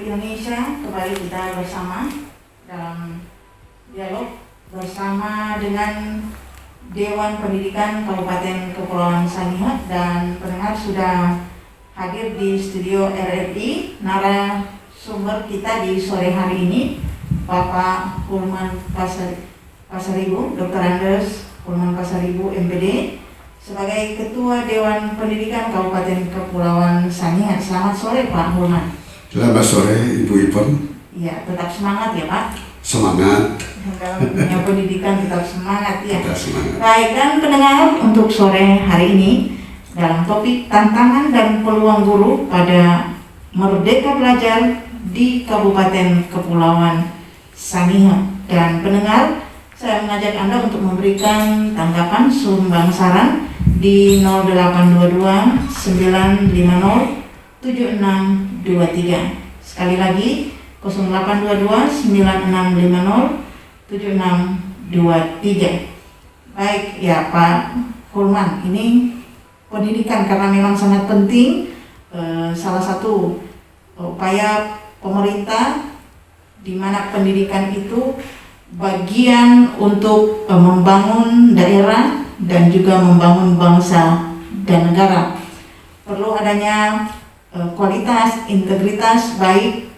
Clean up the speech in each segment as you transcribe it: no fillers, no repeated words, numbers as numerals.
Indonesia, kembali kita bersama dalam dialog bersama dengan Dewan Pendidikan Kabupaten Kepulauan Sangihe, dan pendengar sudah hadir di studio RRI. Narasumber kita di sore hari ini Bapak Hulman Pasaribu, Dr. Andes Hulman Pasaribu MPD, sebagai Ketua Dewan Pendidikan Kabupaten Kepulauan Sangihe. Selamat sore Pak Hulman. Selamat sore Ibu Ipon. Ya, tetap semangat ya Pak. Semangat. Dalam dunia pendidikan tetap semangat ya. Tetap semangat. Baik, dan pendengar, untuk sore hari ini dalam topik tantangan dan peluang guru pada Merdeka Belajar di Kabupaten Kepulauan Sangihe. Dan pendengar, saya mengajak Anda untuk memberikan tanggapan sumbang saran di 0822 950 7623. Sekali lagi 0822 9650 7623. Baik ya Pak Hulman, ini pendidikan karena memang sangat penting, salah satu upaya pemerintah di mana pendidikan itu bagian untuk membangun daerah dan juga membangun bangsa dan negara. Perlu adanya kualitas, integritas baik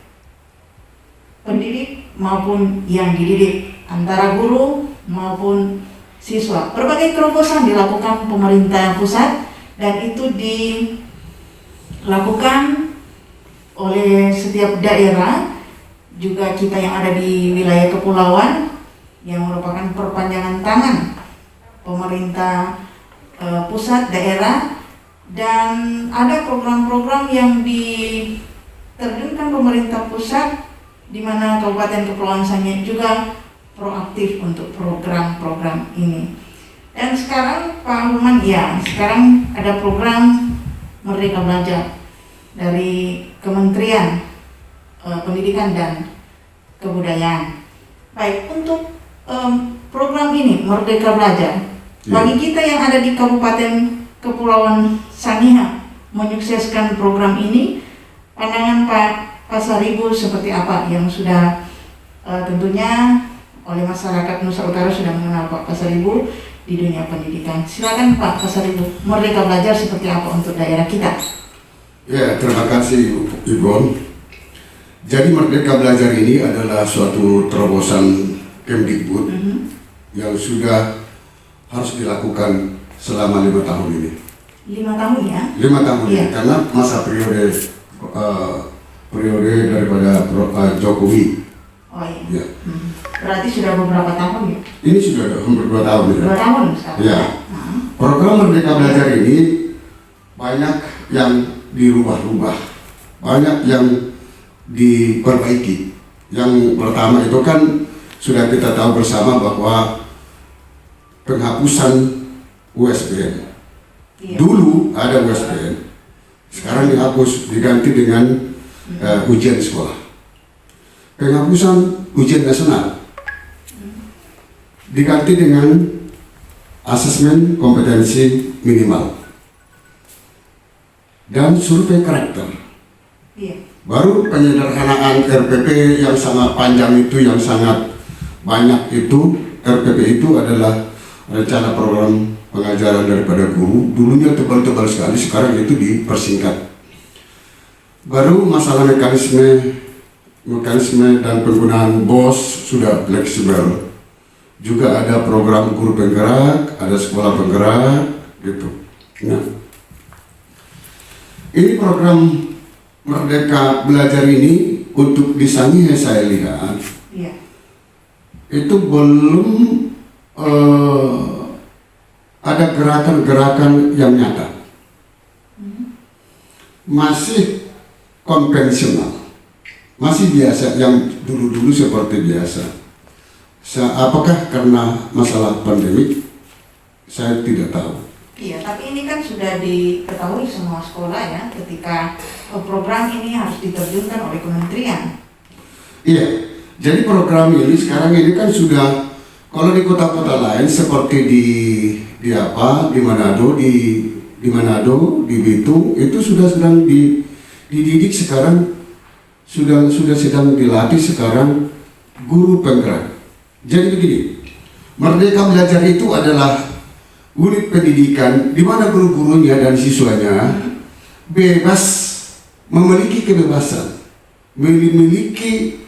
pendidik maupun yang dididik, antara guru maupun siswa. Berbagai terobosan dilakukan pemerintah pusat dan itu dilakukan oleh setiap daerah, juga kita yang ada di wilayah kepulauan yang merupakan perpanjangan tangan pemerintah pusat daerah. Dan ada program-program yang diterjunkan pemerintah pusat di mana Kabupaten Kepulauan Sangihe juga proaktif untuk program-program ini. Dan sekarang Pak Hulman, ya sekarang ada program Merdeka Belajar dari Kementerian Pendidikan dan Kebudayaan. Baik, untuk program ini Merdeka Belajar, bagi kita yang ada di Kabupaten Kepulauan Sangihe menyukseskan program ini, pandangan Pak Pasaribu seperti apa yang sudah tentunya oleh masyarakat Nusa Utara sudah mengenal Pak Pasaribu di dunia pendidikan. Silakan Pak Pasaribu, Merdeka Belajar seperti apa untuk daerah kita? Ya, terima kasih Ibon. Jadi Merdeka Belajar ini adalah suatu terobosan Kemdikbud yang sudah harus dilakukan selama 5 tahun ini. 5 tahun ya? 5 tahun ini, karena masa periode daripada Jokowi. Oh iya. Ya. Berarti sudah beberapa tahun ya? Ini sudah hampir 2 tahun ya. 2 tahun sekarang. Ya. Program Merdeka Belajar ini banyak yang dirubah-rubah, banyak yang diperbaiki. Yang pertama itu kan sudah kita tahu bersama bahwa penghapusan USBN. Dulu ada USBN, sekarang dihapus, diganti dengan ujian sekolah. Penghapusan ujian nasional diganti dengan asesmen kompetensi minimal dan survei karakter. Baru penyederhanaan RPP yang sangat panjang itu, yang sangat banyak itu. RPP itu adalah rencana program pengajaran daripada guru. Dulunya tebal-tebal sekali, sekarang itu dipersingkat. Baru masalah mekanisme dan penggunaan BOS sudah fleksibel. Juga ada program guru penggerak, ada sekolah penggerak, gitu. Nah, ini program Merdeka Belajar ini untuk di Sangihe saya lihat itu belum ada gerakan-gerakan yang nyata, masih konvensional, masih biasa, yang dulu-dulu seperti biasa. Apakah karena masalah pandemi? Saya tidak tahu. Iya, tapi ini kan sudah diketahui semua sekolah ya, ketika program ini harus diterjunkan oleh kementerian. Iya, jadi program ini sekarang ini kan sudah, kalau di kota-kota lain seperti di Manado, di Bitung, itu sudah sedang dididik sekarang sudah sedang dilatih sekarang guru penggerak. Jadi begini, Merdeka Belajar itu adalah unit pendidikan di mana guru-gurunya dan siswanya bebas, memiliki kebebasan, memiliki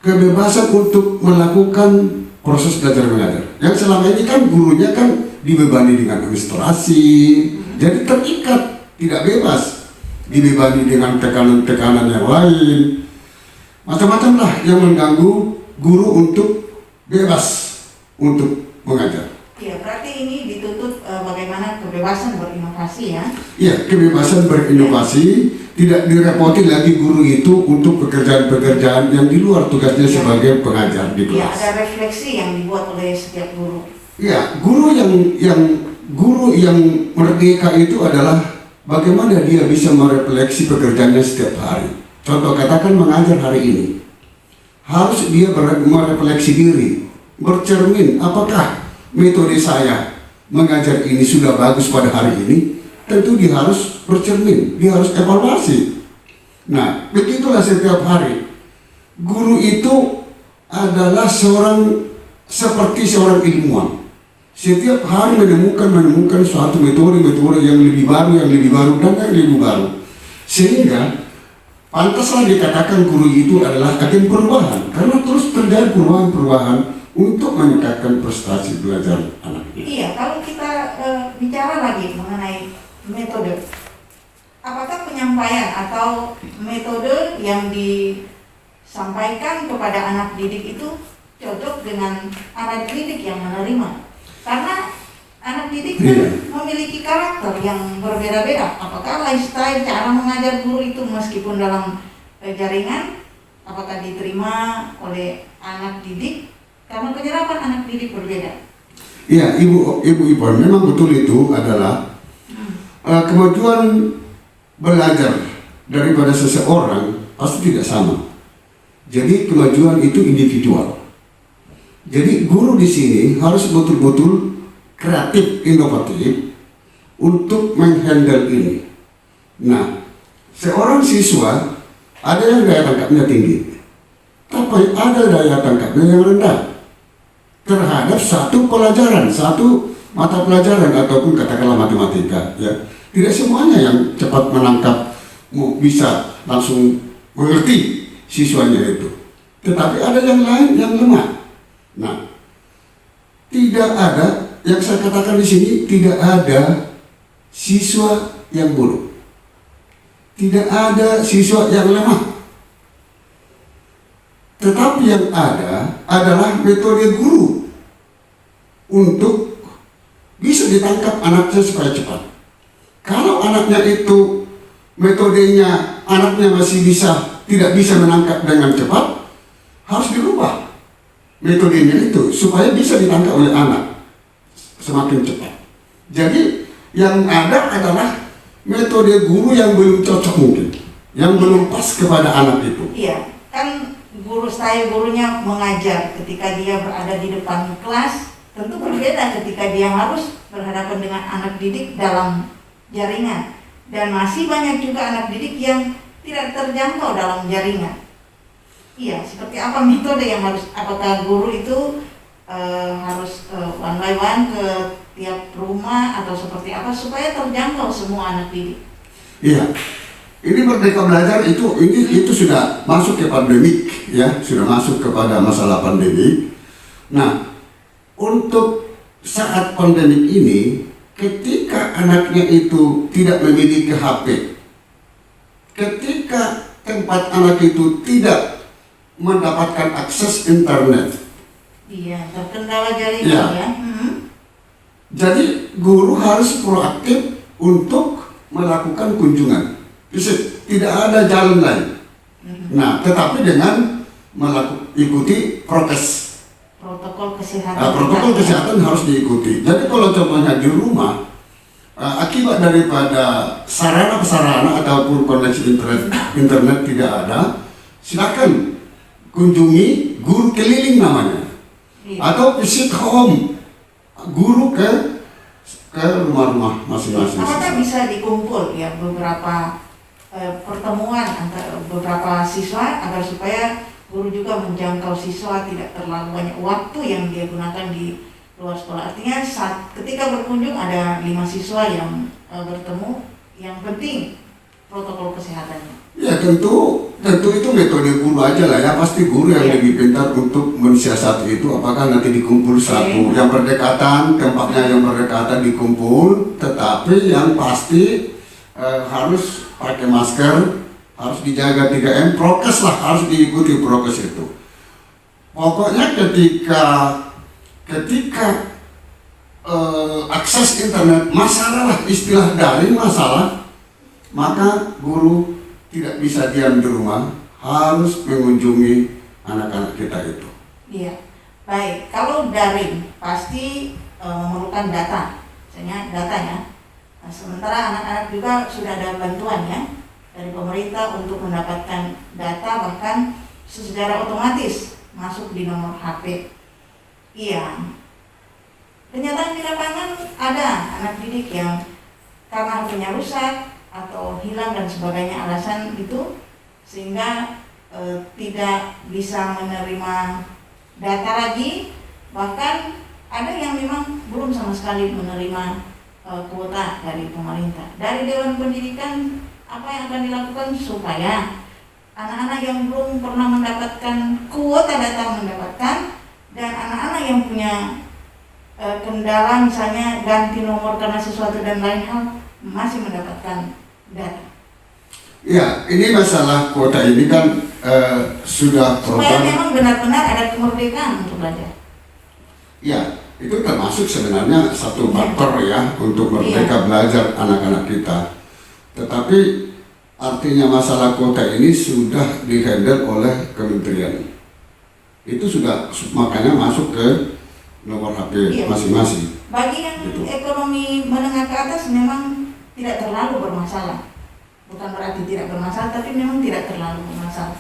kebebasan untuk melakukan proses belajar mengajar. Yang selama ini kan gurunya kan dibebani dengan administrasi, jadi terikat, tidak bebas, dibebani dengan tekanan-tekanan yang lain, macam-macam lah yang mengganggu guru untuk bebas untuk mengajar. Iya, berarti ini dituntut bagaimana kebebasan berinovasi ya? Iya, kebebasan berinovasi, tidak direpoti lagi guru itu untuk pekerjaan-pekerjaan yang di luar tugasnya sebagai pengajar di Iya, kelas. ada refleksi yang dibuat oleh setiap guru. Iya, guru yang merdeka itu adalah bagaimana dia bisa merefleksi pekerjaannya setiap hari. Contoh katakan mengajar hari ini, harus dia merefleksi diri, bercermin apakah metode saya mengajar ini sudah bagus pada hari ini. Tentu dia harus bercermin, dia harus evaluasi. Nah, begitulah setiap hari. Guru itu adalah seperti seorang ilmuwan. Setiap hari menemukan suatu metode yang lebih baru, dan yang lebih baru. Sehingga pantaslah dikatakan guru itu adalah agen perubahan, karena terus terjadi perubahan-perubahan untuk meningkatkan prestasi belajar anak. Iya, kalau kita bicara lagi mengenai metode, apakah penyampaian atau metode yang disampaikan kepada anak didik itu cocok dengan anak didik yang menerima? Karena anak didik kan memiliki karakter yang berbeda-beda. Apakah lifestyle cara mengajar guru itu meskipun dalam jaringan, apakah diterima oleh anak didik? Karena penyerapan anak didik berbeda. Iya, Ibu Ipon, memang betul itu adalah kemajuan belajar daripada seseorang pasti tidak sama. Jadi kemajuan itu individual. Jadi guru di sini harus betul-betul kreatif, inovatif untuk menghandle ini. Nah, seorang siswa ada yang daya tangkapnya tinggi, tapi ada daya tangkapnya yang rendah terhadap satu pelajaran, satu mata pelajaran ataupun katakanlah matematika. Ya, tidak semuanya yang cepat menangkap, bisa langsung mengerti siswanya itu. Tetapi ada yang lain yang lemah. Nah, tidak ada, yang saya katakan di sini, tidak ada siswa yang buruk, tidak ada siswa yang lemah. Tetapi yang ada adalah metode guru untuk bisa ditangkap anaknya supaya cepat. Kalau anaknya itu metodenya, anaknya masih tidak bisa menangkap dengan cepat, harus dirubah metodenya itu supaya bisa ditangkap oleh anak semakin cepat. Jadi yang ada adalah metode guru yang belum cocok mungkin, yang belum pas kepada anak itu. Iya, kan gurunya mengajar ketika dia berada di depan kelas, tentu berbeda ketika dia harus berhadapan dengan anak didik dalam jaringan. Dan masih banyak juga anak didik yang tidak terjangkau dalam jaringan. Iya, seperti apa metode yang harus, apakah guru itu harus one by one ke tiap rumah atau seperti apa supaya terjangkau semua anak didik? Iya, ini Merdeka Belajar itu sudah masuk ke pandemik, ya, sudah masuk kepada masalah pandemik. Nah, untuk saat pandemik ini, ketika anaknya itu tidak memiliki HP, ketika tempat anak itu tidak mendapatkan akses internet. Iya, terkendala jaringan ya. Jadi guru harus proaktif untuk melakukan kunjungan fisik, tidak ada jalan lain. Nah, tetapi dengan ikuti prokes. Protokol kesehatan. Protokol kesehatan harus diikuti. Jadi kalau contohnya di rumah, akibat daripada sarana-prasarana ataupun koneksi internet tidak ada, silakan kunjungi guru keliling namanya, atau visit home, guru ke ke rumah-rumah masing-masing. Apakah bisa dikumpul ya beberapa pertemuan antara beberapa siswa agar supaya guru juga menjangkau siswa, tidak terlalu banyak waktu yang dia gunakan di luar sekolah. Artinya ketika berkunjung ada 5 siswa yang bertemu, yang penting protokol kesehatannya. Ya tentu itu metode guru aja lah ya, pasti guru yang lebih pintar untuk mensiasati itu. Apakah nanti dikumpul satu yang berdekatan, tempatnya yang berdekatan dikumpul, tetapi yang pasti harus pakai masker, harus dijaga 3M, prokes lah, harus diikuti prokes itu. Pokoknya ketika akses internet masalah, istilah daring masalah, maka guru tidak bisa diam di rumah, harus mengunjungi anak-anak kita itu. Iya, baik. Kalau daring pasti memerlukan data, misalnya datanya. Nah, sementara anak-anak juga sudah ada bantuan ya dari pemerintah untuk mendapatkan data, bahkan secara otomatis masuk di nomor HP. Iya. Kenyataan di lapangan ada anak didik yang karena HP-nya rusak atau hilang dan sebagainya alasan itu, sehingga tidak bisa menerima data lagi. Bahkan ada yang memang belum sama sekali menerima kuota dari pemerintah. Dari Dewan Pendidikan, apa yang akan dilakukan supaya anak-anak yang belum pernah mendapatkan kuota data mendapatkan, dan anak-anak yang punya kendala misalnya ganti nomor karena sesuatu dan lain hal masih mendapatkan data. Ya, ini masalah kuota ini kan sudah supaya memang benar-benar ada kemerdekaan untuk belajar. Ya, itu termasuk sebenarnya satu faktor ya untuk merdeka belajar anak-anak kita. Tetapi artinya masalah kuota ini sudah dihandle oleh kementerian. Itu sudah makanya masuk ke nomor HP masing-masing. Bagi yang ekonomi menengah ke atas memang tidak terlalu bermasalah. Bukan berarti tidak bermasalah, tapi memang tidak terlalu bermasalah.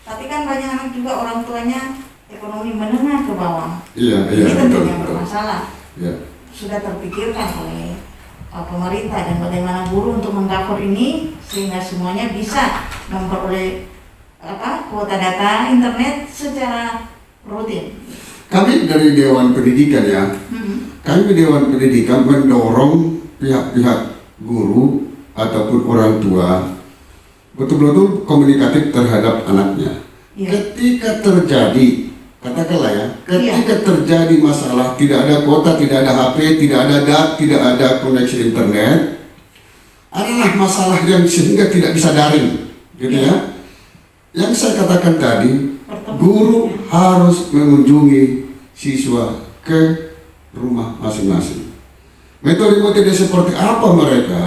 Tapi kan banyak anak juga orang tuanya ekonomi menengah ke bawah. Iya, ini tentunya betul. Bermasalah. Ya. Sudah terpikirkan oleh pemerintah dan bagaimana guru untuk mengcover ini sehingga semuanya bisa memperoleh kuota data internet secara rutin. Kami dari Dewan Pendidikan ya, kami Dewan Pendidikan mendorong pihak-pihak guru ataupun orang tua betul-betul komunikatif terhadap anaknya. Ketika terjadi, katakanlah ya, ketika terjadi masalah, tidak ada kuota, tidak ada HP, tidak ada DAT, tidak ada koneksi internet, adalah masalah yang sehingga tidak bisa daring, gitu ya. Yang saya katakan tadi, guru harus mengunjungi siswa ke rumah masing-masing. Metode-metode seperti apa mereka?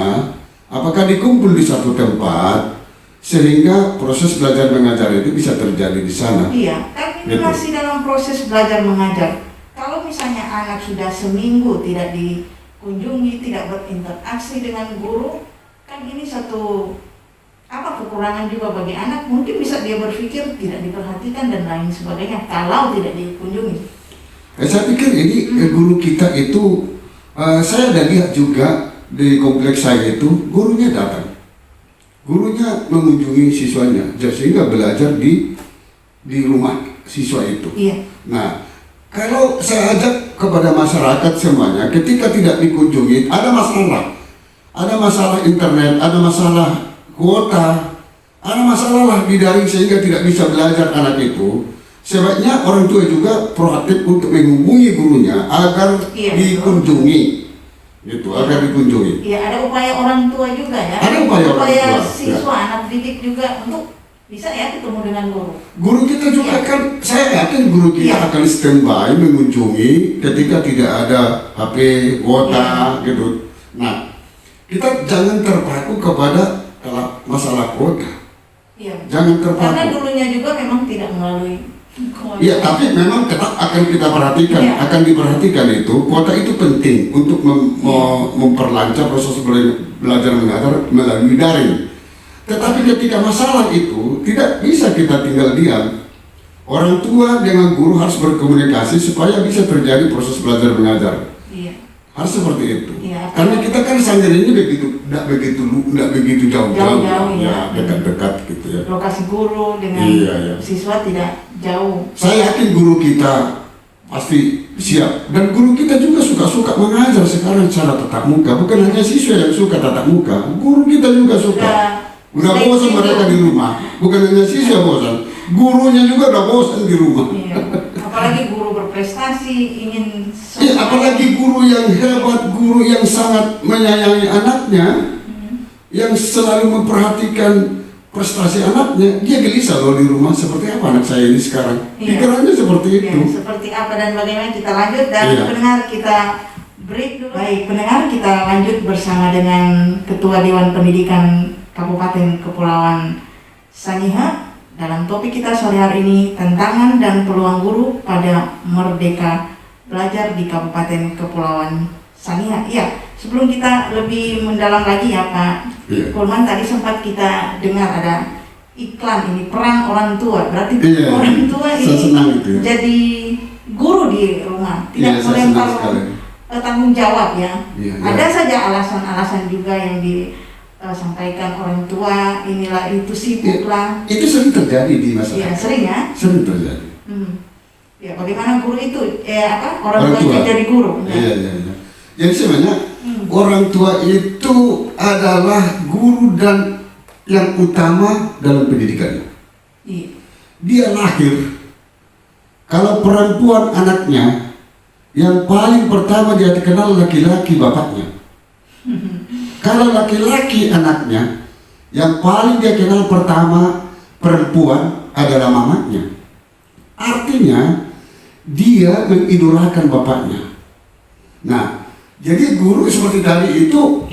Apakah dikumpul di satu tempat sehingga proses belajar mengajar itu bisa terjadi di sana? Iya, kan ini masih dalam proses belajar mengajar. Kalau misalnya anak sudah seminggu tidak dikunjungi, tidak berinteraksi dengan guru, kan ini satu kekurangan juga bagi anak. Mungkin bisa dia berpikir tidak diperhatikan dan lain sebagainya kalau tidak dikunjungi. Saya pikir ini guru kita itu, saya ada lihat juga di kompleks saya itu gurunya datang, gurunya mengunjungi siswanya, sehingga belajar di rumah siswa itu. Iya. Nah, kalau saya ajak kepada masyarakat semuanya, ketika tidak dikunjungi, ada masalah internet, ada masalah kuota, ada masalah di daring sehingga tidak bisa belajar anak itu. Sebaiknya orang tua juga proaktif untuk menghubungi gurunya agar dikunjungi, gitu, agar dikunjungi. Iya, ada upaya orang tua juga ya. Ada upaya orang tua, siswa, anak didik juga untuk bisa ya ketemu dengan guru. Guru kita juga kan, saya yakin guru kita akan standby mengunjungi ketika tidak ada HP, kuota, gitu. Nah, kita jangan terpaku kepada masalah kuota. Iya. Jangan terpaku. Karena dulunya juga memang tidak melalui. Iya, tapi memang tetap akan kita perhatikan, akan diperhatikan itu. Kuota itu penting untuk memperlancar proses belajar mengajar melalui daring. Tetapi ketika masalah itu tidak bisa kita tinggal diam. Orang tua dengan guru harus berkomunikasi supaya bisa terjadi proses belajar mengajar. Iya. Harus seperti itu. Ya, Karena kita kan sanggar ini tidak begitu jauh-jauh, ya. dekat-dekat gitu ya. Lokasi guru dengan Iya. siswa tidak jauh. Saya yakin guru kita pasti siap, dan guru kita juga suka mengajar sekarang secara tatap muka. Bukan hanya siswa yang suka tatap muka, guru kita juga suka. Udah bosan mereka di rumah, bukan hanya siswa bosan, gurunya juga udah bosan di rumah. Iya. Apalagi guru berprestasi ingin. Iya, apalagi guru yang hebat, guru yang sangat menyayangi anaknya, yang selalu memperhatikan prestasi anaknya. Dia gelisah loh di rumah, seperti apa anak saya ini sekarang. Iya. Pikirannya seperti itu. Ya, seperti apa dan bagaimana kita lanjut, dan Iya. pendengar kita break dulu. Baik, pendengar kita lanjut bersama dengan Ketua Dewan Pendidikan Kabupaten Kepulauan Sangihe dalam topik kita sore hari ini, tantangan dan peluang guru pada Merdeka Belajar di Kabupaten Kepulauan Sangihe. Iya, sebelum kita lebih mendalam lagi ya Pak Iya. Kulman, tadi sempat kita dengar ada iklan ini, peran orang tua. Berarti Iya, orang tua saya ini senang itu ya. jadi guru di rumah, tidak Iya, saya melempar senang sekali. tanggung jawab ya. Iya, Ada saja alasan-alasan juga yang disampaikan orang tua, inilah itu sibuk lah. Itu sering terjadi di masyarakat. Iya, sering ya. Sering terjadi. Ya, bagaimana guru itu? Orang tua tua. jadi guru. Ya. Iya. Jadi sebenarnya orang tua itu adalah guru dan yang utama dalam pendidikannya. Iya. Dia lahir, kalau perempuan anaknya, yang paling pertama dia dikenal laki-laki bapaknya. Kalau laki-laki anaknya, yang paling dia kenal pertama perempuan adalah mamanya. Artinya dia mengidolakan bapaknya. Nah, jadi guru seperti tadi itu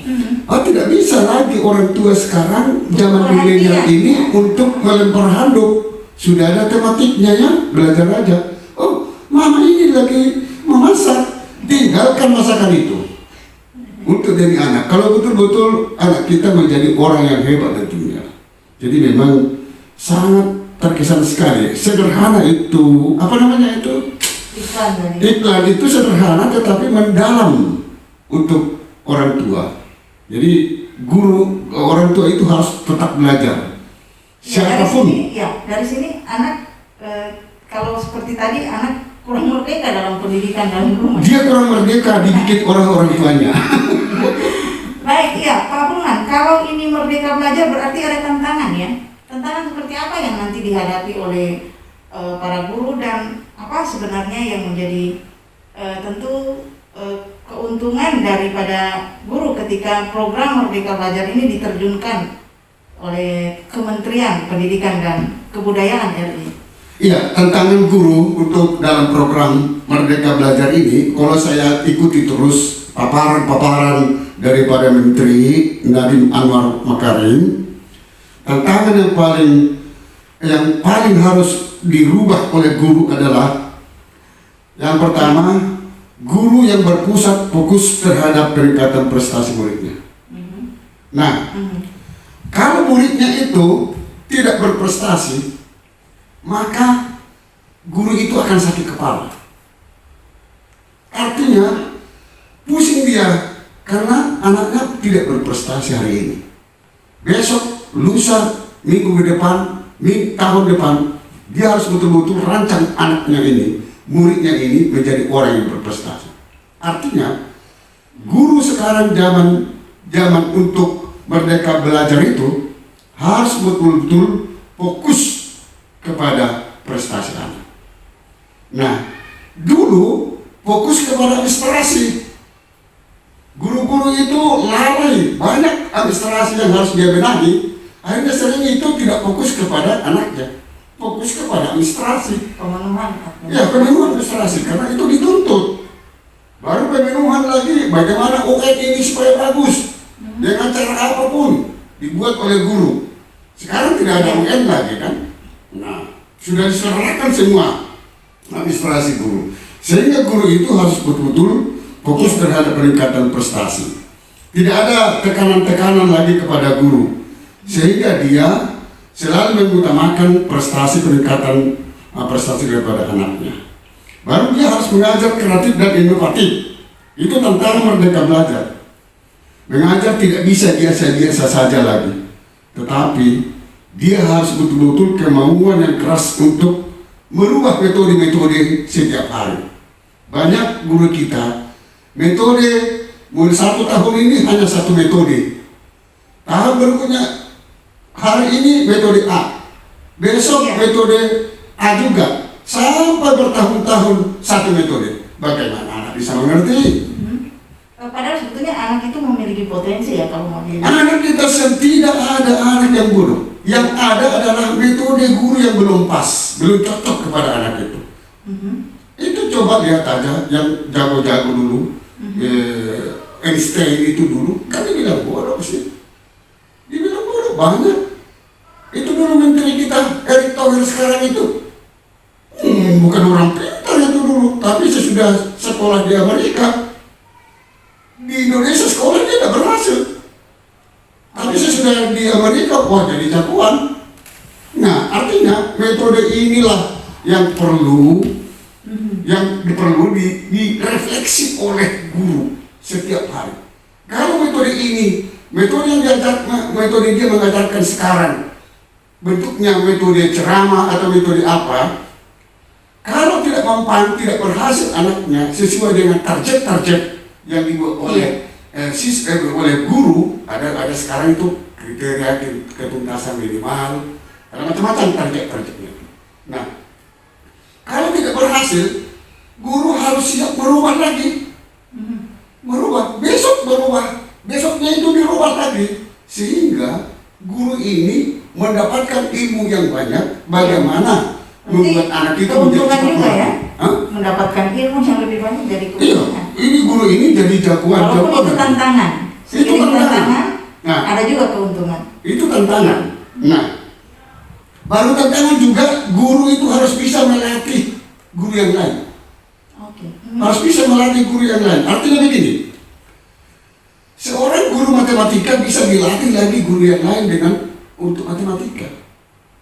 tidak bisa lagi orang tua sekarang zaman milenial ini untuk melempar handuk. Sudah ada tematiknya ya, belajar aja. Oh, mama ini lagi memasak, tinggalkan masakan itu untuk demi anak. Kalau betul-betul anak kita menjadi orang yang hebat tentunya. Jadi memang sangat terkesan sekali. Sederhana itu, apa namanya itu? Iklan itu sederhana tetapi mendalam untuk orang tua. Jadi guru, orang tua itu harus tetap belajar. Siapapun. Dari sini anak kalau seperti tadi anak kurang merdeka dalam pendidikan dalam rumah. Dia kurang merdeka dididik orang tuanya. Baik, iya Pak Pulman, kalau ini merdeka belajar berarti ada tantangan ya. Tantangan seperti apa yang nanti dihadapi oleh para guru, dan apa sebenarnya yang menjadi tentu keuntungan daripada guru ketika program Merdeka Belajar ini diterjunkan oleh Kementerian Pendidikan dan Kebudayaan RI. Iya, tantangan guru untuk dalam program Merdeka Belajar ini, kalau saya ikuti terus paparan-paparan daripada Menteri Nadiem Anwar Makarim, tantangan yang paling harus dirubah oleh guru adalah yang pertama, guru yang berpusat fokus terhadap peningkatan prestasi muridnya. Nah, kalau muridnya itu tidak berprestasi, maka guru itu akan sakit kepala. Artinya pusing dia karena anaknya tidak berprestasi hari ini. Besok, lusa, minggu depan, tahun depan, dia harus betul-betul rancang anaknya ini, muridnya ini menjadi orang yang berprestasi. Artinya guru sekarang zaman untuk merdeka belajar itu harus betul-betul fokus kepada prestasi anak. Nah, dulu fokus kepada administrasi. Guru-guru itu lalai, banyak administrasi yang harus dia benahi. Akhirnya sering itu tidak fokus kepada anaknya, fokus kepada administrasi. Pemenuhan. Ya, pemenuhan administrasi, karena itu dituntut. Baru pemenuhan lagi, bagaimana UN ini supaya bagus, dengan cara apapun dibuat oleh guru. Sekarang tidak ada UN lagi kan? Nah, sudah diserahkan semua administrasi guru. Sehingga guru itu harus betul-betul fokus terhadap peningkatan prestasi. Tidak ada tekanan-tekanan lagi kepada guru. Sehingga dia selalu mengutamakan peningkatan prestasi daripada anaknya. Baru dia harus mengajar kreatif dan inovatif. Itu tantangan Merdeka Belajar. Mengajar tidak bisa biasa-biasa saja lagi, tetapi dia harus betul-betul kemauan yang keras untuk merubah metode-metode setiap hari. Banyak guru kita, metode mulai 1 tahun ini hanya 1 metode. Tahun berikutnya, hari ini metode A, besok metode A juga, sampai bertahun-tahun 1 metode. Bagaimana anak bisa mengerti? Padahal sebetulnya anak itu memiliki potensi ya kalau mau dilihat. Anak kita tidak ada anak yang bodoh. Yang ada adalah metode guru yang belum pas, belum cocok kepada anak itu. Itu coba lihat aja yang jago-jago dulu, Einstein itu dulu, kan dibilang bodoh sih. Dibilang bodoh banyak. Itu dulu menteri kita, Erick Thohir sekarang itu. Bukan orang pintar itu dulu, tapi sesudah sekolah di Amerika. Di Indonesia sekolah dia tidak berhasil, tapi sesudah di Amerika, wah jadi jagoan. Nah, artinya metode inilah yang perlu direfleksi oleh guru setiap hari. Kalau metode ini, metode dia mengajarkan sekarang, bentuknya metode ceramah atau metode apa, kalau tidak mempan, tidak berhasil anaknya sesuai dengan target-target yang dibuat oleh guru, ada sekarang itu kriteria ketuntasan minimal, ada macam-macam targetnya. Nah, kalau tidak berhasil, guru harus siap merubah lagi, besoknya itu dirubah lagi, sehingga guru ini mendapatkan ilmu yang banyak bagaimana membuat anak itu menjadi juga ya. Mendapatkan ilmu yang lebih banyak dari keuntungan. Iya, ini guru ini jadi jagoan. Walaupun itu tantangan. Itu tantangan. Nah, ada juga keuntungan. Itu tantangan. Nah, baru tantangan juga guru itu harus bisa melatih guru yang lain. Harus bisa melatih guru yang lain. Artinya begini, seorang guru matematika bisa dilatih lagi guru yang lain dengan untuk matematika.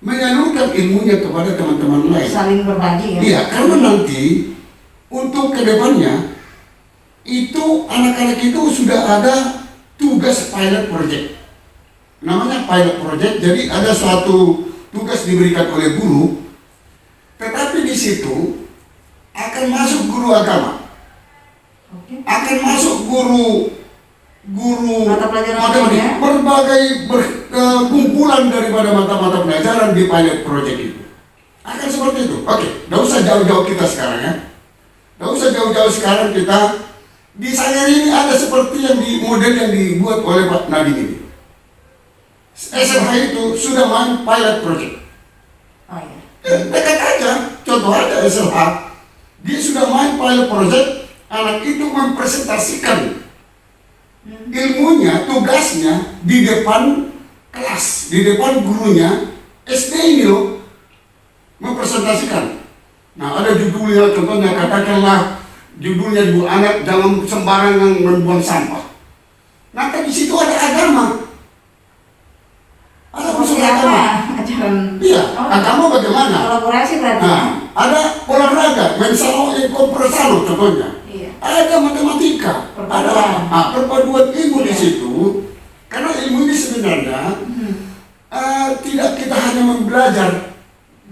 Menyalurkan ilmunya kepada teman-teman lain. Saling berbagi ya. Iya, karena nanti untuk kedepannya itu anak-anak itu sudah ada tugas pilot project. Namanya pilot project. Jadi ada suatu tugas diberikan oleh guru, tetapi di situ akan masuk guru agama, akan masuk guru mata pelajaran matematika, berbagai kumpulan daripada mata-mata pelajaran di pilot project itu. Akan seperti itu. Oke, tidak usah jauh-jauh kita sekarang ya. Tidak usah jauh-jauh sekarang kita. Di Sangeri ini ada seperti yang di model yang dibuat oleh Pak Nadiem ini. SMH itu sudah main pilot project. Dekat aja, contoh aja SMH. Dia sudah main pilot project, anak itu mempresentasikan ilmunya, tugasnya di depan kelas, di depan gurunya SD ini loh, mempresentasikan. Nah, ada judulnya, contohnya katakanlah judulnya Bu Anak jangan sembarangan membuang sampah. Nah, di situ ada agama. Ada unsur agama. Ajaran. Iya, agama bagaimana? Kolaborasi berarti. Nah, ada olahraga, mensalo kompresalo contohnya. Ada matematika, ada perpaduan ilmu di situ. Karena ilmu ini sebenarnya tidak kita hanya belajar,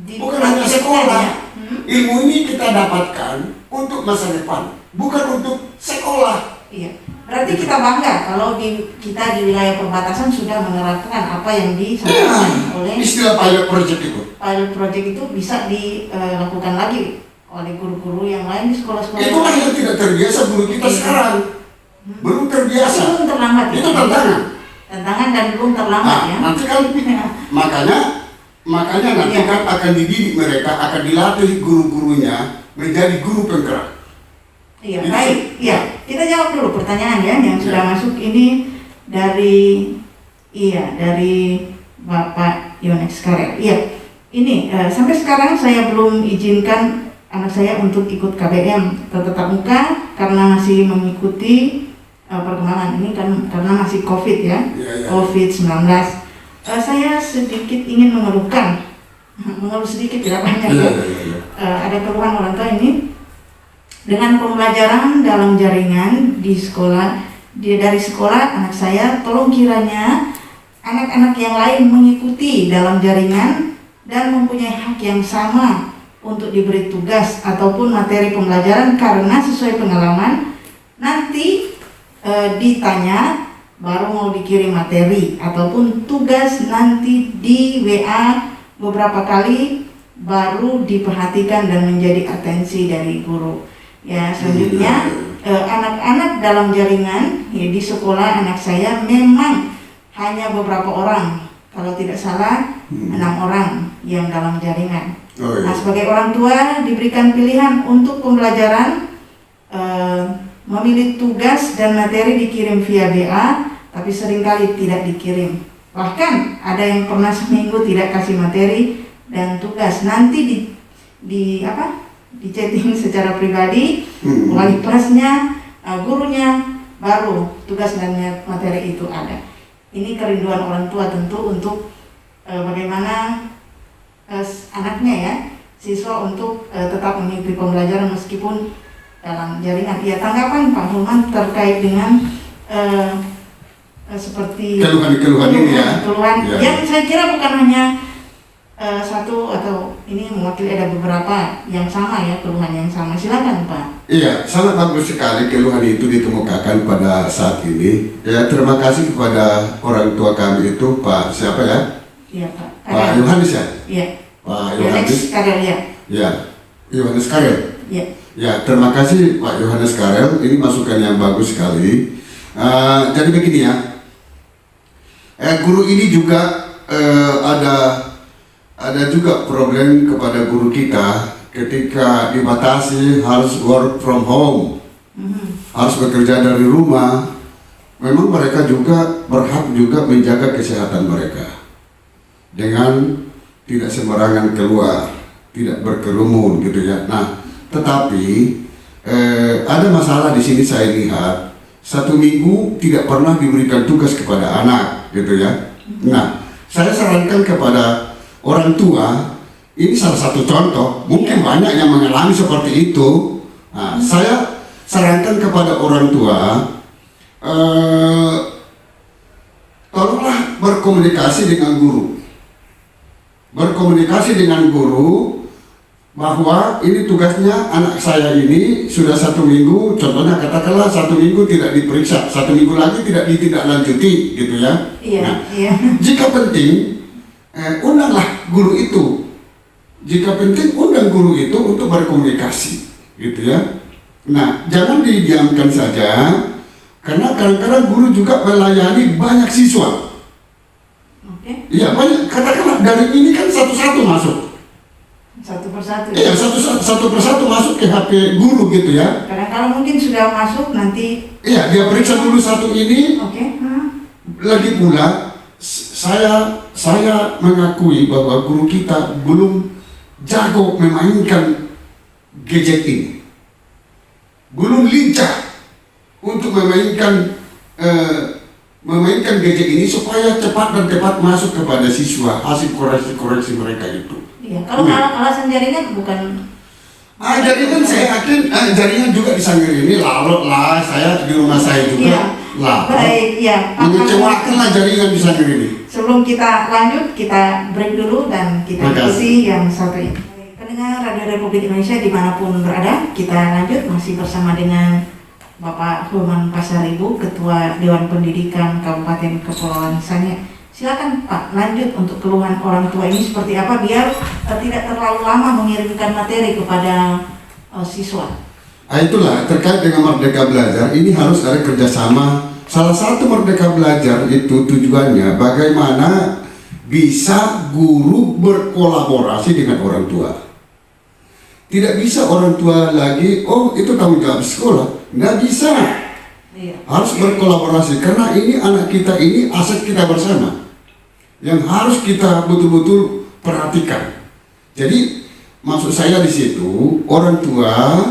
bukan hanya sekolah. Ilmu ini kita dapatkan untuk masa depan, bukan untuk sekolah. Iya. Berarti kita bangga kalau kita di wilayah perbatasan sudah menerapkan apa yang disampaikan oleh istilah pilot project itu. Pilot project itu bisa dilakukan lagi oleh guru-guru yang lain di sekolah-sekolah. Itulah yang tidak terbiasa guru kita sekarang. Belum terbiasa. Belum terlambat. Itu tantangan. Tantangan dan belum terlambat ya. Nanti kan makanya nanti kan akan dididik mereka, akan dilatih guru-gurunya menjadi guru penggerak. Iya, baik. Iya, kita jawab dulu pertanyaan ya yang sudah masuk ini dari Bapak Yonex Karel. Iya. Ini sampai sekarang saya belum izinkan anak saya untuk ikut KBM tatap muka karena masih mengikuti perkembangan ini kan karena masih COVID ya, COVID-19. Saya sedikit ingin mengeluh sedikit ya banyak ya. Ada keluhan orang tua ini Dengan pembelajaran dalam jaringan di sekolah, dari sekolah anak saya, tolong kiranya anak-anak yang lain mengikuti dalam jaringan dan mempunyai hak yang sama untuk diberi tugas ataupun materi pembelajaran, karena sesuai pengalaman nanti ditanya baru mau dikirim materi ataupun tugas nanti di WA beberapa kali baru diperhatikan dan menjadi atensi dari guru. Ya, selanjutnya anak-anak dalam jaringan ya, di sekolah anak saya memang hanya beberapa orang, kalau tidak salah 6 orang yang dalam jaringan. Nah, sebagai orang tua diberikan pilihan untuk pembelajaran, memilih tugas dan materi dikirim via BA, tapi seringkali tidak dikirim. Bahkan ada yang pernah seminggu tidak kasih materi dan tugas, nanti di chatting secara pribadi wali kelasnya, gurunya, baru tugas dan materi itu ada. Ini kerinduan orang tua tentu untuk bagaimana anaknya ya, siswa untuk tetap mengikuti pembelajaran meskipun dalam jaringan. Ya, tanggapan Pak Hilman terkait dengan seperti keluhan ini ya. Keluhan yang saya kira bukan hanya satu atau ini mewakili, ada beberapa yang sama ya, keluhan yang sama. Silakan Pak. Iya, sangat bagus sekali keluhan itu dikemukakan pada saat ini. Ya, terima kasih kepada orang tua kami itu, Pak siapa ya? Iya Pak. Pak Yohanes ya? Iya. Pak Yohanes Karel ya. Ya, Yohanes Karel. Iya. Ya, terima kasih Pak Yohanes Karel. Ini masukan yang bagus sekali. Jadi begini ya, guru ini juga ada juga problem kepada guru kita ketika dibatasi harus work from home, harus bekerja dari rumah. Memang mereka juga berhak juga menjaga kesehatan mereka dengan tidak sembarangan keluar, tidak berkerumun gitu ya. Nah, tetapi ada masalah di sini. Saya lihat 1 minggu tidak pernah diberikan tugas kepada anak gitu ya. Nah, saya sarankan kepada orang tua, ini salah satu contoh, mungkin banyak yang mengalami seperti itu. Nah, saya sarankan kepada orang tua, tolonglah berkomunikasi dengan guru. Berkomunikasi dengan guru bahwa ini tugasnya anak saya ini sudah 1 minggu, contohnya katakanlah 1 minggu tidak diperiksa, 1 minggu lagi tidak ditindaklanjuti gitu ya. Iya, nah, iya. Jika penting, undanglah guru itu. Jika penting, undang guru itu untuk berkomunikasi gitu ya. Nah, jangan didiamkan saja, karena kadang-kadang guru juga melayani banyak siswa. Iya, banyak. Katakanlah dari ini kan satu-satu masuk. Satu persatu. Iya, satu persatu masuk ke HP guru gitu ya. Kadang-kadang mungkin sudah masuk nanti. Iya, dia periksa dulu satu ini. Oke. Lagi pula saya mengakui bahwa guru kita belum jago memainkan gadget ini. Belum lincah untuk memainkan gadget ini supaya cepat dan tepat masuk kepada siswa hasil koreksi mereka itu. Iya, kalau alasan jaringan bukan. Jaringan saya yakin jaringan juga di Sangir ini larut lah, saya di rumah saya juga. Iya. Lah. Baik, ya. Mengecewakan lah jaringan di Sangir ini. Sebelum kita lanjut, kita break dulu dan kita ikuti yang satu ini. Pendengar Radio Republik Indonesia dimanapun berada, kita lanjut masih bersama dengan Bapak Hilman Pasaribu, Ketua Dewan Pendidikan Kabupaten Kepulauan Sangihe. Silakan Pak, lanjut untuk keluhan orang tua ini seperti apa biar tidak terlalu lama mengirimkan materi kepada siswa. Itulah terkait dengan Merdeka Belajar, ini harus ada kerjasama. Salah satu Merdeka Belajar itu tujuannya bagaimana bisa guru berkolaborasi dengan orang tua. Tidak bisa orang tua lagi, oh itu tanggung jawab sekolah, nggak bisa. Iya. Harus berkolaborasi karena ini anak kita ini aset kita bersama yang harus kita betul-betul perhatikan. Jadi maksud saya di situ orang tua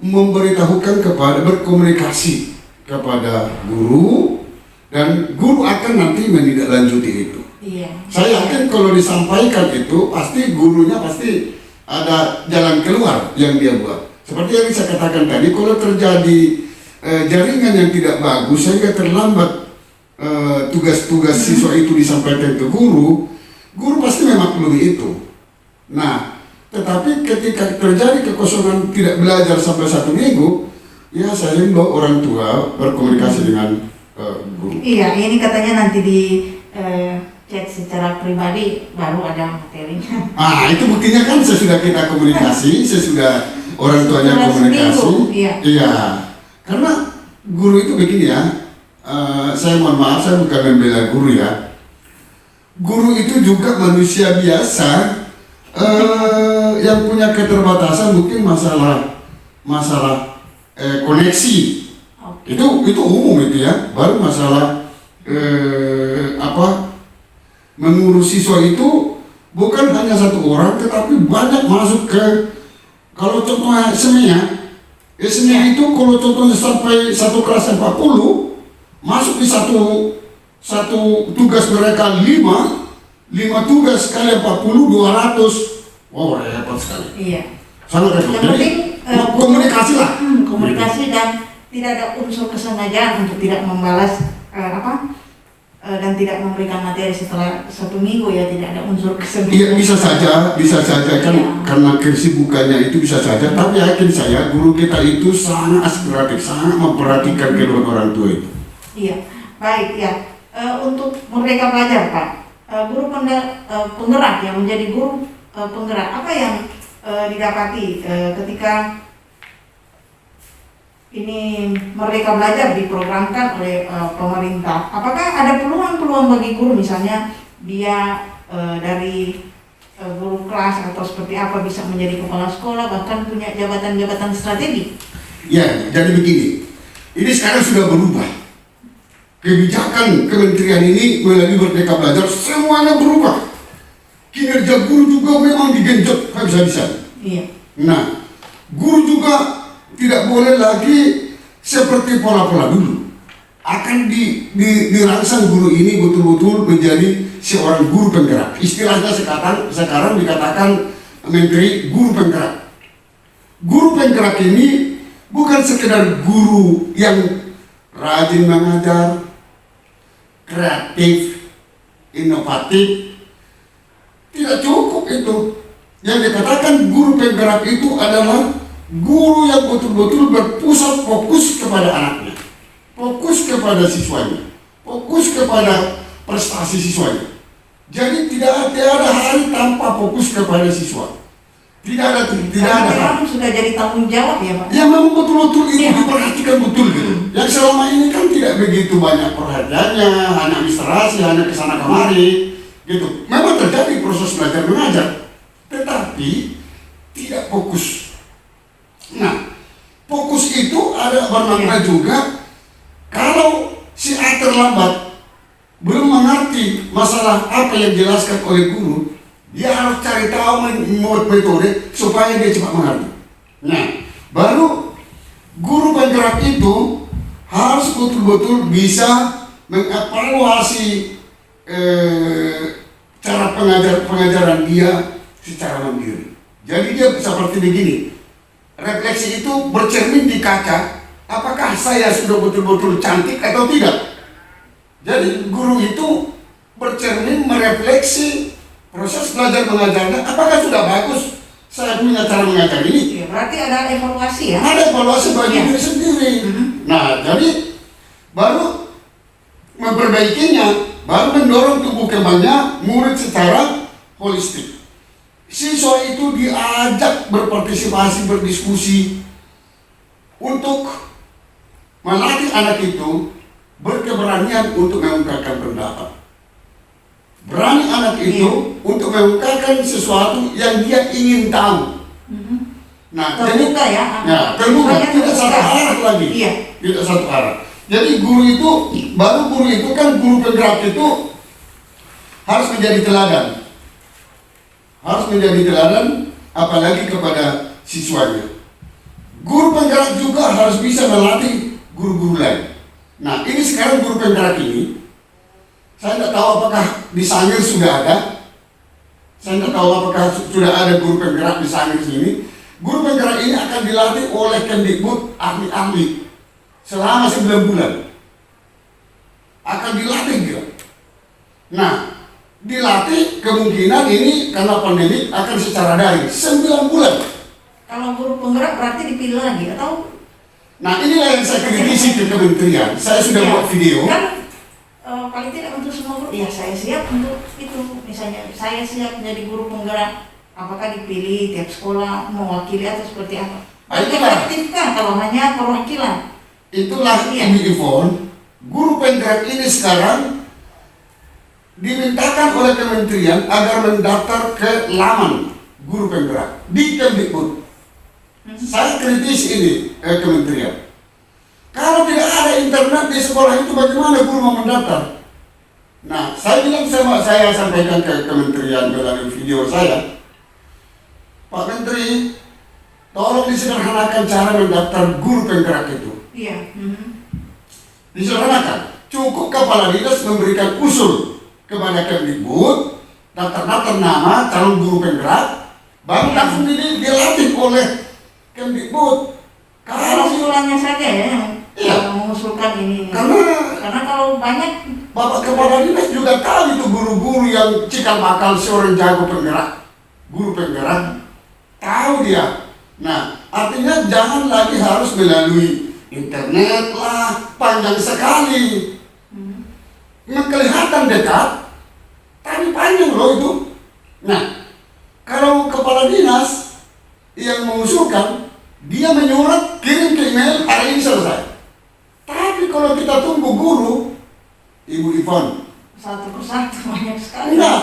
memberitahukan kepada, berkomunikasi kepada guru dan guru akan nanti menindaklanjuti itu. Iya. Saya yakin kalau disampaikan itu pasti gurunya pasti ada jalan keluar yang dia buat. Seperti yang saya katakan tadi, kalau terjadi jaringan yang tidak bagus sehingga terlambat tugas-tugas siswa itu disampaikan ke guru, guru pasti memaklumi itu. Nah, tetapi ketika terjadi kekosongan tidak belajar sampai 1 minggu, ya saya himbau orang tua berkomunikasi dengan guru. Iya, ini katanya nanti di chat secara pribadi baru ada materinya. Itu buktinya kan sesudah kita komunikasi, sesudah orang tuanya Setelah komunikasi. seminggu, iya. Iya, karena guru itu begini ya, saya mohon maaf, saya bukan membela guru ya. Guru itu juga manusia biasa, yang punya keterbatasan, mungkin masalah koneksi. Oke. Itu umum itu ya. Baru masalah mengurus siswa itu bukan hanya 1 orang, tetapi banyak masuk ke, kalau contohnya SMEA itu kalau contohnya sampai 1 kelas 40, masuk di satu tugas mereka 5 tugas kali 40, 200. Wow, repot sekali. Iya. Sangat repot. Yang Jadi penting komunikasi lah. Komunikasi dan tidak ada unsur kesengajaan untuk tidak membalas dan tidak memberikan materi setelah 1 minggu, ya, tidak ada unsur kesengajaan. Iya, bisa saja kan, Iya. karena kesibukannya itu bisa saja. Tapi yakin saya guru kita itu sangat aspiratif, sangat memperhatikan kedua orang tua itu. Iya, baik ya. Untuk Merdeka Belajar, Pak, guru penggerak yang menjadi guru penggerak, apa yang didapati ketika ini Merdeka Belajar diprogramkan oleh pemerintah? Apakah ada peluang-peluang bagi guru, misalnya dia dari guru kelas atau seperti apa bisa menjadi kepala sekolah, bahkan punya jabatan-jabatan strategi? Ya, jadi begini. Ini sekarang sudah berubah. Kebijakan kementerian ini melalui Merdeka Belajar semuanya berubah. Kinerja guru juga memang digenjot habis-habisan. Iya. Nah, guru juga tidak boleh lagi seperti pola-pola dulu. Akan dirangsang guru ini betul-betul menjadi seorang guru penggerak. Istilahnya sekarang dikatakan menteri guru penggerak. Guru penggerak ini bukan sekedar guru yang rajin mengajar, kreatif, inovatif. Tidak cukup itu. Yang dikatakan guru penggerak itu adalah guru yang betul-betul berpusat fokus kepada anaknya, fokus kepada siswanya, fokus kepada prestasi siswanya. Jadi tidak ada hari tanpa fokus kepada siswa. Tidak ada hari. Sudah jadi tanggung jawab ya, Pak? Ya, memang betul-betul itu diperhatikan betul gitu. Yang selama ini kan tidak begitu banyak perhatiannya, hanya administrasi, hanya kesana kemari gitu. Memang terjadi proses belajar mengajar, tetapi tidak fokus. Nah, fokus itu ada bermakna juga kalau si A terlambat, belum mengerti masalah apa yang dijelaskan oleh guru, dia harus cari tahu metode supaya dia cepat mengerti. Nah, baru guru penggerak itu harus betul-betul bisa mengevaluasi cara pengajaran dia secara mandiri. Jadi dia seperti begini. Refleksi itu bercermin di kaca, apakah saya sudah betul-betul cantik atau tidak. Jadi guru itu bercermin merefleksi proses belajar mengajarnya, apakah sudah bagus saya punya cara mengajar ini. Ya, berarti ada evaluasi ya? Ada evaluasi bagi diri sendiri. Nah, jadi baru memperbaikinya, baru mendorong tumbuh kembangnya murid secara holistik. Siswa itu diajak berpartisipasi, berdiskusi untuk melatih anak itu berkeberanian untuk mengungkapkan pendapat. Berani anak itu untuk mengungkapkan sesuatu yang dia ingin tahu. Nah, terbuka jadi, ya? Terbuka, tidak satu arah lagi. Iya. Tidak satu arah. Jadi guru itu, baru guru itu kan guru penggerak itu harus menjadi teladan. Harus menjadi teladan, apalagi kepada siswanya. Guru penggerak juga harus bisa melatih guru-guru lain. Nah, ini sekarang guru penggerak ini, saya tidak tahu apakah di Sangir sudah ada. Saya tidak tahu apakah sudah ada guru penggerak di Sangir sini. Guru penggerak ini akan dilatih oleh Kemdikbud ahli-ahli selama 9 bulan. Akan dilatih dia. Nah, dilatih kemungkinan ini karena pandemi akan secara daring 9 bulan. Kalau guru penggerak berarti dipilih lagi atau? Nah, inilah yang saya kritisi ke kementerian. Saya sudah Ya, buat video. kan paling tidak untuk semua guru, ya saya siap untuk itu. Misalnya saya siap menjadi guru penggerak, apakah dipilih tiap sekolah mewakili atau seperti apa? Itulah. Aktifkan kalau hanya perwakilan. Itulah Iya. Ibu Ivon, guru penggerak ini sekarang dimintakan oleh kementerian agar mendaftar ke laman guru penggerak di Kemdikbud. Saya kritis ini kementerian. Kalau tidak ada internet di sekolah itu bagaimana guru mau mendaftar? Nah, saya bilang saya sampaikan ke kementerian melalui video saya, Pak Menteri, tolong disederhanakan cara mendaftar guru penggerak itu. Iya. Disederhanakan. Cukup kepala dinas memberikan usul kepada Kemdikbud, daftar-daftar nama calon guru penggerak, baru langsung dilatih oleh Kemdikbud. Kalau usulannya saja ya, Iya. mengusulkan ini. Karena kalau banyak Bapak Kepala Dinas juga tahu itu guru-guru yang cikal bakal seorang jago penggerak, guru penggerak, tahu dia. Nah, artinya jangan lagi harus melalui internet lah, panjang sekali. Kelihatan dekat, tapi panjang loh itu. Nah, kalau Kepala Dinas yang mengusulkan, dia menyurat, kirim ke email, hari ini selesai. Tapi kalau kita tunggu guru, Ibu Ivon, satu persatu banyak sekali. enggak,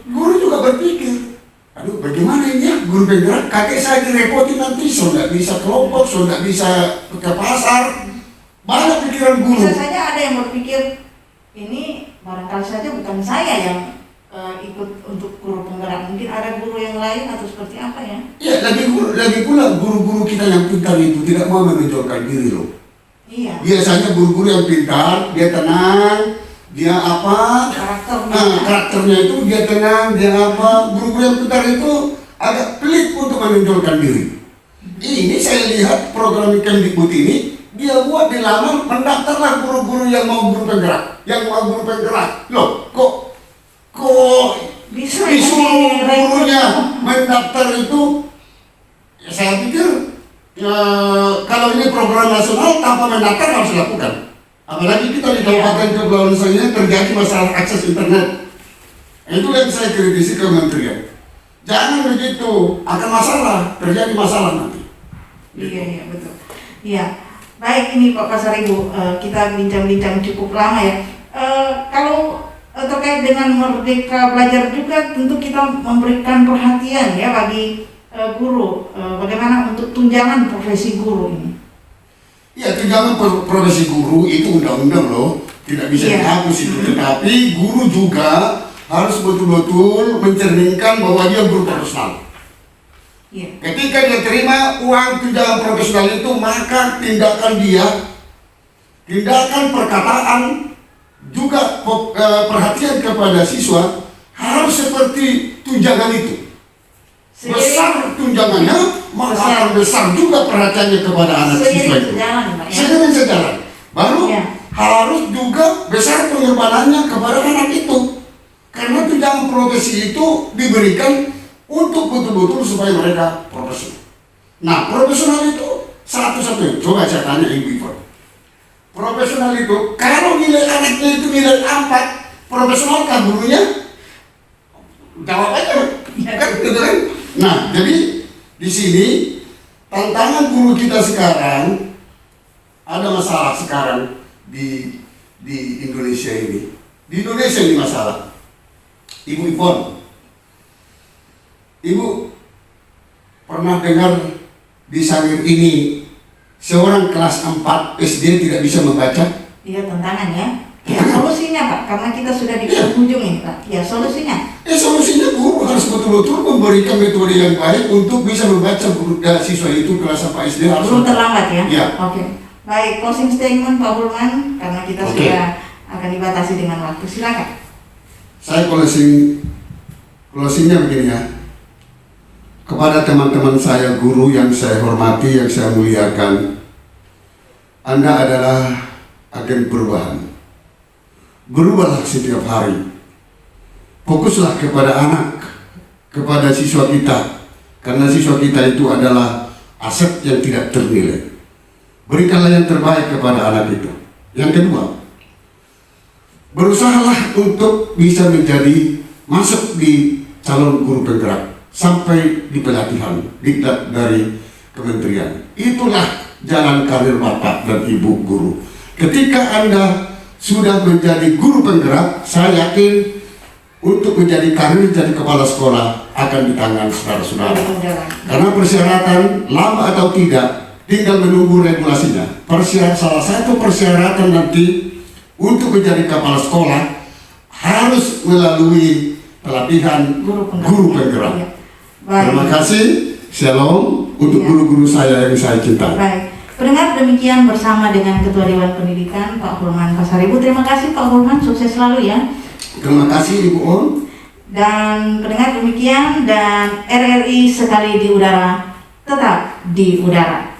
guru juga berpikir, aduh bagaimana ini ya guru penggerak, kakek saya direpotin nanti, so nggak bisa kelompok, so nggak bisa ke pasar. Banyak pikiran guru. Bisa saja ada yang berpikir, ini barangkali saja bukan saya yang ikut untuk guru penggerak, mungkin ada guru yang lain atau seperti apa ya? Iya, lagi pula guru-guru kita yang pintar itu tidak mau menonjolkan diri loh. Iya. Biasanya guru-guru yang pintar, dia tenang, dia apa? Karakternya itu dia tenang, dia apa? Guru-guru yang pintar itu agak pelit untuk menonjolkan diri. Ini saya lihat program Kemdikbud ini, dia buat di laman, mendaftarlah guru-guru yang mau guru penggerak, Loh, kok disuruh gurunya mendaftar itu? Ya, saya pikir kalau ini program nasional tanpa mendaftar harus dilakukan. Apalagi kita di Kabupaten Kepulauan Riau ini terjadi masalah akses internet. Itu yang saya kritisi kementerian. Jangan begitu, akan terjadi masalah nanti. Iya betul. Iya. Baik, ini Pak Pasaribu, kita bincang-bincang cukup lama ya. Kalau terkait dengan Merdeka Belajar juga tentu kita memberikan perhatian ya bagi guru, bagaimana untuk tunjangan profesi guru ini. Ya, tunjangan profesi guru itu undang-undang loh, tidak bisa dihapus itu. Tetapi guru juga harus betul-betul mencerminkan bahwa dia guru profesional. Ketika dia terima uang tunjangan profesional itu, maka tindakan perkataan juga perhatian kepada siswa harus seperti tunjangan itu. Besar tunjangannya, maka akan besar juga perhatiannya kepada anak siswa itu. Seiring sejalan. Baru harus juga besar pengorbanannya kepada anak itu. Karena tunjangan profesi itu diberikan untuk betul-betul supaya mereka profesional. Nah, profesional itu satu-satunya. Coba saya tanya Ibu Ivon. Profesional itu, kalau nilai anaknya itu nilai 4, profesional kan gurunya? Jawab aja. Kan, gitu kan? Nah, jadi di sini tantangan guru kita sekarang, ada masalah sekarang di Indonesia ini. Di Indonesia ini masalah. Ibu Ivon, Ibu pernah dengar di Sangir ini seorang kelas 4 SD tidak bisa membaca? Iya, tantangan ya. Ya, solusinya Pak, karena kita sudah di penghujung ini Pak. Ya, solusinya. Solusinya guru harus betul-betul memberikan metode yang baik untuk bisa membaca siswa itu kelas 4 SD harus. Belum terlambat ya? Ya. Oke. Baik, closing statement Pak Hulman, karena kita sudah akan dibatasi dengan waktu. Silakan. Saya closingnya begini ya. kepada teman-teman saya guru yang saya hormati, yang saya muliakan, Anda adalah agen perubahan. Berubahlah setiap hari. Fokuslah kepada anak, kepada siswa kita, karena siswa kita itu adalah aset yang tidak ternilai. Berikanlah yang terbaik kepada anak itu. Yang kedua, berusahalah untuk bisa menjadi masuk di calon guru penggerak sampai di pelatihan diklat dari kementerian. Itulah jalan karir Bapak dan Ibu guru. Ketika Anda sudah menjadi guru penggerak, saya yakin untuk menjadi karir jadi kepala sekolah akan di tangan saudara-saudara. Karena persyaratan lama atau tidak tinggal menunggu regulasinya. Salah satu persyaratan nanti untuk menjadi kepala sekolah harus melalui pelatihan guru penggerak. Ya. Terima kasih. Shalom untuk guru-guru saya yang saya cintai. Baik. Pendengar, demikian bersama dengan Ketua Dewan Pendidikan Pak Hulman Pasaribu. Terima kasih Pak Hulman, sukses selalu ya. Terima kasih Ibu On. Dan pendengar, demikian, dan RRI sekali di udara tetap di udara.